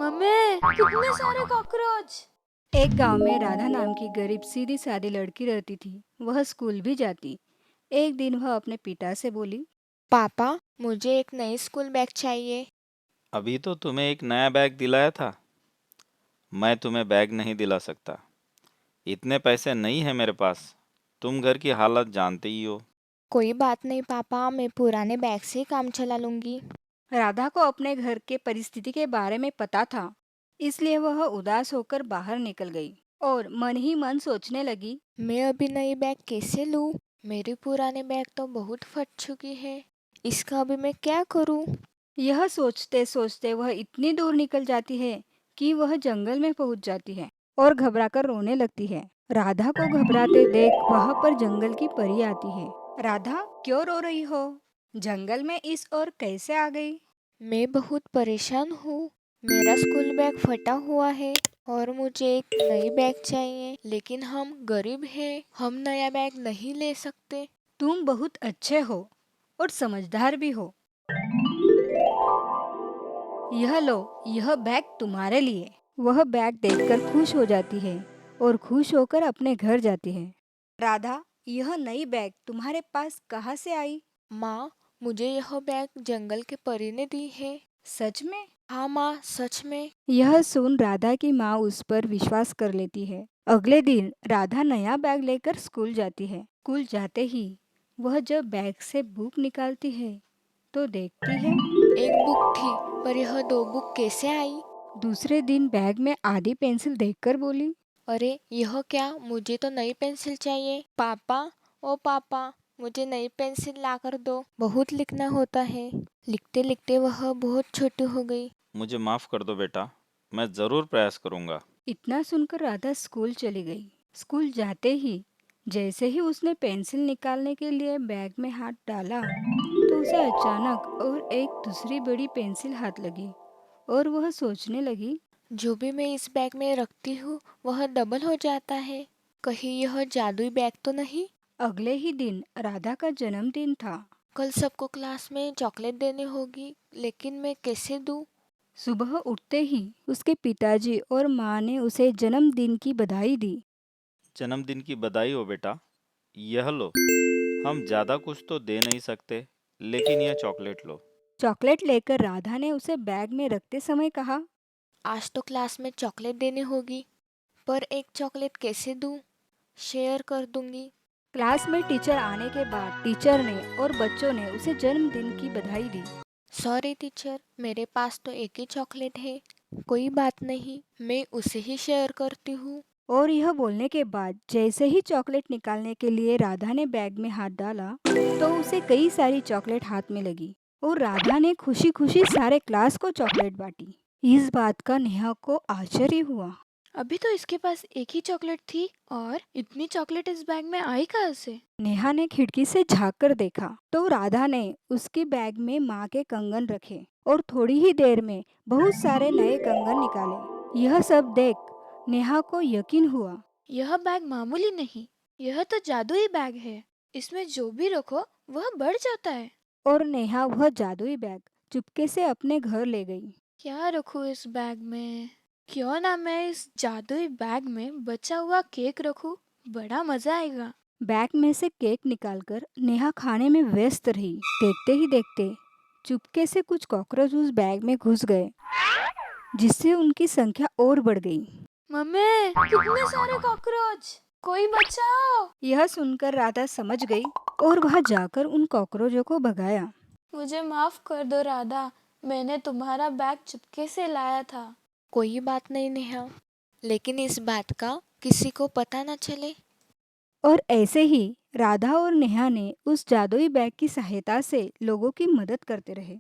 Mummy, कितने सारे cockroach. एक गांव में राधा नाम की गरीब सीधी सादी लड़की रहती थी। वह स्कूल भी जाती। एक दिन वह अपने पिता से बोली, पापा, मुझे एक नई स्कूल बैग चाहिए। अभी तो तुम्हें एक नया बैग दिलाया था। मैं तुम्हें बैग नहीं दिला सकता। इतने पैसे नहीं है मेरे पास। तुम घर की हालत जानते ही हो। कोई बात नहीं पापा, मैं पुराने बैग से ही काम चला लूंगी। राधा को अपने घर के परिस्थिति के बारे में पता था, इसलिए वह उदास होकर बाहर निकल गई और मन ही मन सोचने लगी। मैं अभी नई बैग कैसे लूं? मेरी पुराने बैग तो बहुत फट चुकी है। इसका अभी मैं क्या करूं? यह सोचते सोचते वह इतनी दूर निकल जाती है कि वह जंगल में पहुंच जाती है और घबराकर रोने लगती है। राधा को घबराते देख वहां पर जंगल की परी आती है। राधा, क्यों रो रही हो? जंगल में इस ओर कैसे आ गई? मैं बहुत परेशान हूँ। मेरा स्कूल बैग फटा हुआ है और मुझे एक नई बैग चाहिए, लेकिन हम गरीब हैं, हम नया बैग नहीं ले सकते। तुम बहुत अच्छे हो और समझदार भी हो। यह लो, यह बैग तुम्हारे लिए। वह बैग देखकर खुश हो जाती है और खुश होकर अपने घर जाती है। राधा, यह नई बैग तुम्हारे पास कहाँ से आई? माँ, मुझे यह बैग जंगल के परी ने दी है। सच में? हाँ माँ, सच में। यह सुन राधा की माँ उस पर विश्वास कर लेती है। अगले दिन राधा नया बैग लेकर स्कूल जाती है। स्कूल जाते ही वह जब बैग से बुक निकालती है तो देखती है। एक बुक थी, पर यह दो बुक कैसे आई? दूसरे दिन बैग में आधी पेंसिल देखकर बोली, अरे यह क्या? मुझे तो नई पेंसिल चाहिए। पापा, ओ पापा, मुझे नई पेंसिल लाकर दो। बहुत लिखना होता है। लिखते लिखते वह बहुत छोटी हो गई। मुझे माफ़ कर दो बेटा। मैं ज़रूर प्रयास करूँगा। इतना सुनकर राधा स्कूल चली गई। स्कूल जाते ही जैसे ही उसने पेंसिल निकालने के लिए बैग में हाथ डाला तो उसे अचानक और एक दूसरी बड़ी पेंसिल हाथ लगी और वह सोचने लगी। जो भी मैं इस बैग में रखती हूँ वह डबल हो जाता है। कहीं यह जादुई बैग तो नहीं? अगले ही दिन राधा का जन्मदिन था। कल सबको क्लास में चॉकलेट देनी होगी, लेकिन मैं कैसे दूँ? सुबह उठते ही उसके पिताजी और माँ ने उसे जन्मदिन की बधाई दी। जन्मदिन की बधाई हो बेटा। यह लो। हम ज़्यादा कुछ तो दे नहीं सकते, लेकिन यह चॉकलेट लो। चॉकलेट लेकर राधा ने उसे बैग में रखते समय कहा, आज तो क्लास में चॉकलेट देनी होगी, पर एक चॉकलेट कैसे दूँ? शेयर कर दूंगी। क्लास में टीचर आने के बाद टीचर ने और बच्चों ने उसे जन्मदिन की बधाई दी। सॉरी टीचर, मेरे पास तो एक ही चॉकलेट है। कोई बात नहीं, मैं उसे ही शेयर करती हूँ। और यह बोलने के बाद जैसे ही चॉकलेट निकालने के लिए राधा ने बैग में हाथ डाला तो उसे कई सारी चॉकलेट हाथ में लगी और राधा ने खुशी खुशी सारे क्लास को चॉकलेट बांटी। इस बात का नेहा को आश्चर्य हुआ। अभी तो इसके पास एक ही चॉकलेट थी और इतनी चॉकलेट इस बैग में आई कहाँ से? नेहा ने खिड़की से झांक कर देखा तो राधा ने उसके बैग में माँ के कंगन रखे और थोड़ी ही देर में बहुत सारे नए कंगन निकाले। यह सब देख नेहा को यकीन हुआ। यह बैग मामूली नहीं, यह तो जादुई बैग है। इसमें जो भी रखो वह बढ़ जाता है। और नेहा वह जादुई बैग चुपके से अपने घर ले गई। क्या रखूं इस बैग में? क्यों ना मैं इस जादुई बैग में बचा हुआ केक रखूं? बड़ा मजा आएगा। बैग में से केक निकालकर नेहा खाने में व्यस्त रही। देखते ही देखते चुपके से कुछ कॉकरोच उस बैग में घुस गए, जिससे उनकी संख्या और बढ़ गई। मम्मी, कितने सारे कॉकरोच। कोई बचाओ। यह सुनकर राधा समझ गई और वहां जाकर उन कॉकरोचों को भगाया। मुझे माफ कर दो राधा, मैंने तुम्हारा बैग चुपके से लाया था। कोई बात नहीं नेहा, लेकिन इस बात का किसी को पता न चले। और ऐसे ही राधा और नेहा ने उस जादुई बैग की सहायता से लोगों की मदद करते रहे।